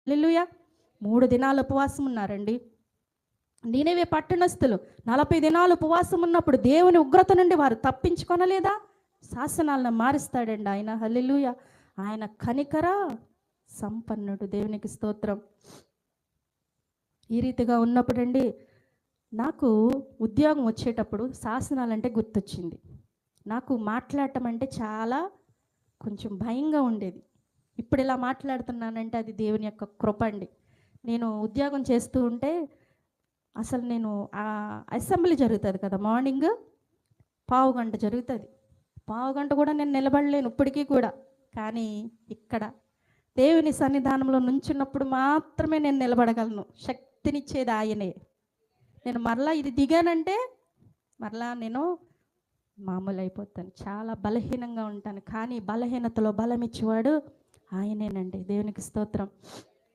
హల్లెలూయా. 3 దినాలు ఉపవాసం ఉన్నారండి. నీనెవే పట్టణస్థులు 40 దినాలు ఉపవాసం ఉన్నప్పుడు దేవుని ఉగ్రత నుండి వారు తప్పించుకొనలేదా? శాసనాలను మారుస్తాడండి ఆయన. హల్లెలూయా. ఆయన కనికర సంపన్నుడు. దేవునికి స్తోత్రం. ఈ రీతిగా ఉన్నప్పుడండి నాకు ఉద్యోగం వచ్చేటప్పుడు శాసనాలంటే గుర్తొచ్చింది. నాకు మాట్లాడటం అంటే చాలా కొంచెం భయంగా ఉండేది. ఇప్పుడు ఇలా మాట్లాడుతున్నానంటే అది దేవుని యొక్క కృప అండి. నేను ఉద్యోగం చేస్తూ ఉంటే అసలు నేను అసెంబ్లీ జరుగుతుంది కదా, మార్నింగ్ పావుగంట జరుగుతుంది. పావుగంట కూడా నేను నిలబడలేను ఇప్పటికీ కూడా. కానీ ఇక్కడ దేవుని సన్నిధానంలో నుంచున్నప్పుడు మాత్రమే నేను నిలబడగలను. శక్తినిచ్చేది ఆయనే. నేను మరలా ఇది దిగానంటే మరలా నేను మామూలు అయిపోతాను. చాలా బలహీనంగా ఉంటాను. కానీ బలహీనతలో బలం ఇచ్చేవాడు ఆయనేనండి. దేవునికి స్తోత్రం.